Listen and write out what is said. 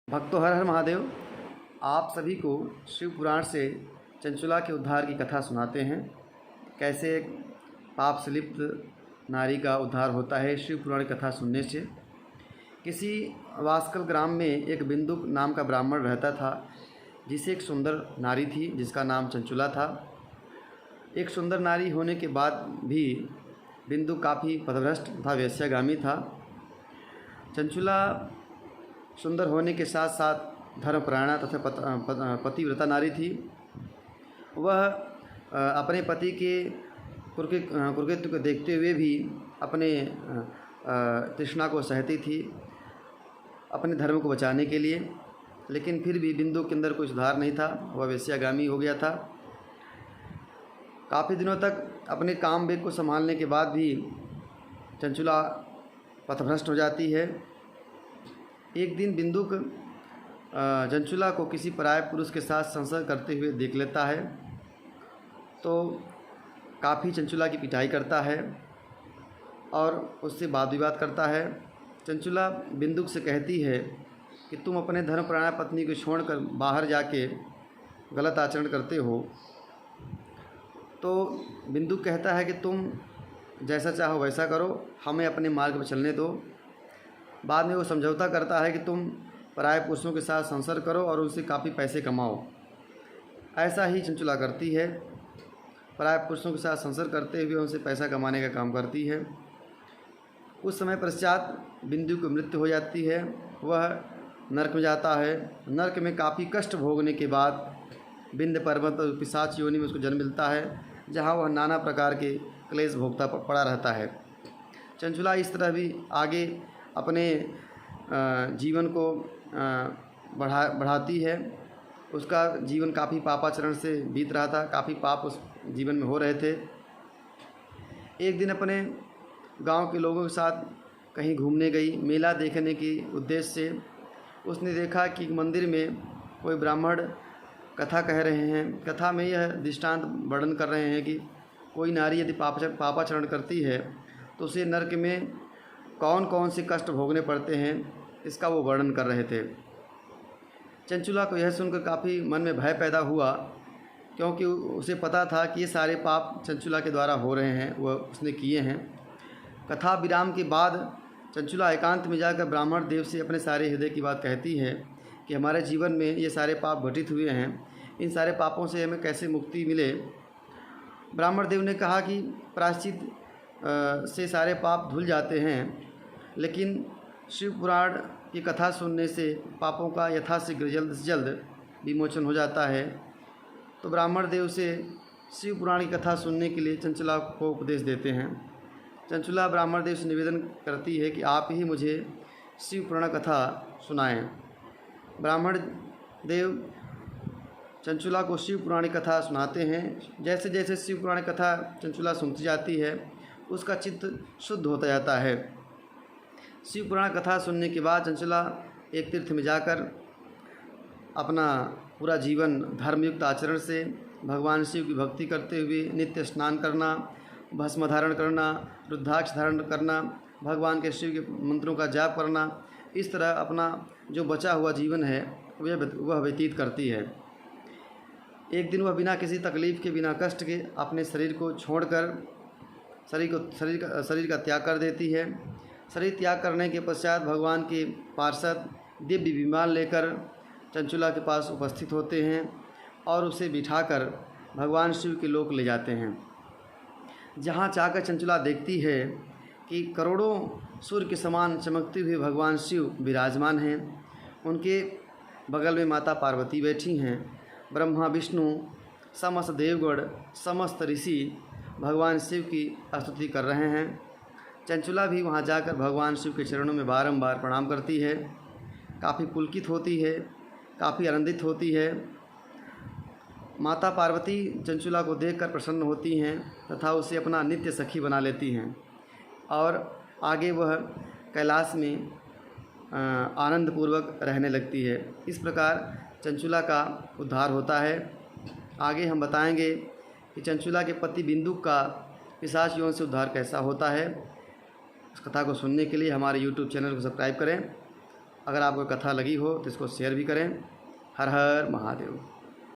भक्तों, हर हर महादेव। आप सभी को शिव पुराण से चंचुला के उद्धार की कथा सुनाते हैं। कैसे एक पाप से लिप्त नारी का उद्धार होता है शिव पुराण की कथा सुनने से। किसी वास्कल ग्राम में एक बिंदु नाम का ब्राह्मण रहता था, जिसे एक सुंदर नारी थी जिसका नाम चंचुला था। एक सुंदर नारी होने के बाद भी बिंदु काफ़ी पथभ्रष्ट तथा वेश्यागामी था। चंचुला सुंदर होने के साथ साथ धर्मपरायणा तथा पतिव्रता नारी थी। वह अपने पति के कुकृत्य को देखते हुए भी अपने तृष्णा को सहती थी अपने धर्म को बचाने के लिए। लेकिन फिर भी बिंदु के अंदर कोई सुधार नहीं था, वह वेश्यागामी हो गया था। काफ़ी दिनों तक अपने काम वेग को संभालने के बाद भी चंचुला पथभ्रष्ट हो जाती है। एक दिन बिंदुक चंचुला को किसी पराये पुरुष के साथ संसर्ग करते हुए देख लेता है, तो काफ़ी चंचुला की पिटाई करता है और उससे वाद विवाद करता है। चंचुला बिंदुक से कहती है कि तुम अपने धर्मपरायण पत्नी को छोड़कर बाहर जाके गलत आचरण करते हो। तो बिंदुक कहता है कि तुम जैसा चाहो वैसा करो, हमें अपने मार्ग पर चलने दो। बाद में वो समझौता करता है कि तुम पराये पुरुषों के साथ संसर्ग करो और उनसे काफ़ी पैसे कमाओ। ऐसा ही चंचुला करती है, पराये पुरुषों के साथ संसर्ग करते हुए उनसे पैसा कमाने का काम करती है। कुछ समय पश्चात बिंदु की मृत्यु हो जाती है। वह नरक में जाता है। नरक में काफ़ी कष्ट भोगने के बाद विंध्य पर्वत और पिशाच योनि में उसको जन्म मिलता है, जहाँ वह नाना प्रकार के क्लेश भोगता पड़ा रहता है। चंचुला इस तरह भी आगे अपने जीवन को बढ़ाती है। उसका जीवन काफ़ी पापाचरण से बीत रहा था, काफ़ी पाप उस जीवन में हो रहे थे। एक दिन अपने गांव के लोगों के साथ कहीं घूमने गई, मेला देखने के उद्देश्य से। उसने देखा कि मंदिर में कोई ब्राह्मण कथा कह रहे हैं। कथा में यह दृष्टांत वर्णन कर रहे हैं कि कोई नारी यदि पापाचरण करती है तो उसे नरक में कौन कौन से कष्ट भोगने पड़ते हैं, इसका वो वर्णन कर रहे थे। चंचुला को यह सुनकर काफ़ी मन में भय पैदा हुआ, क्योंकि उसे पता था कि ये सारे पाप चंचुला के द्वारा हो रहे हैं, वह उसने किए हैं। कथा विराम के बाद चंचुला एकांत में जाकर ब्राह्मण देव से अपने सारे हृदय की बात कहती है कि हमारे जीवन में ये सारे पाप घटित हुए हैं, इन सारे पापों से हमें कैसे मुक्ति मिले। ब्राह्मण देव ने कहा कि प्रायश्चित से सारे पाप धुल जाते हैं, लेकिन शिव पुराण की कथा सुनने से पापों का यथाशीघ्र जल्द से जल्द विमोचन हो जाता है। तो ब्राह्मण देव से शिव पुराण की कथा सुनने के लिए चंचुला को उपदेश देते हैं। चंचुला ब्राह्मण देव से निवेदन करती है कि आप ही मुझे शिव पुराण कथा सुनाएं। ब्राह्मण देव चंचुला को शिव पुराण कथा सुनाते हैं। जैसे जैसे शिव पुराण कथा चंचुला सुनती जाती है, उसका चित्त शुद्ध होता जाता है। शिव पुराण कथा सुनने के बाद चंचुला एक तीर्थ में जाकर अपना पूरा जीवन धर्मयुक्त आचरण से भगवान शिव की भक्ति करते हुए नित्य स्नान करना, भस्म धारण करना, रुद्राक्ष धारण करना, भगवान के शिव के मंत्रों का जाप करना, इस तरह अपना जो बचा हुआ जीवन है वह व्यतीत करती है। एक दिन वह बिना किसी तकलीफ़ के, बिना कष्ट के अपने शरीर को छोड़कर शरीर का त्याग कर देती है। शरीर त्याग करने के पश्चात भगवान के पार्षद दिव्य विमान लेकर चंचुला के पास उपस्थित होते हैं और उसे बिठाकर भगवान शिव के लोक ले जाते हैं। जहाँ जाकर चंचुला देखती है कि करोड़ों सूर्य के समान चमकते हुए भगवान शिव विराजमान हैं। उनके बगल में माता पार्वती बैठी हैं। ब्रह्मा विष्णु समस्त देवगण समस्त ऋषि भगवान शिव की स्तुति कर रहे हैं। चंचुला भी वहां जाकर भगवान शिव के चरणों में बारंबार प्रणाम करती है। काफ़ी पुलकित होती है, काफ़ी आनंदित होती है। माता पार्वती चंचुला को देखकर प्रसन्न होती हैं तथा उसे अपना नित्य सखी बना लेती हैं और आगे वह कैलाश में आनंदपूर्वक रहने लगती है। इस प्रकार चंचुला का उद्धार होता है। आगे हम बताएंगे कि चंचुला के पति बिंदु का पिशाच योनि से उद्धार कैसा होता है। इस कथा को सुनने के लिए हमारे YouTube चैनल को सब्सक्राइब करें। अगर आपको कथा लगी हो तो इसको शेयर भी करें। हर हर महादेव।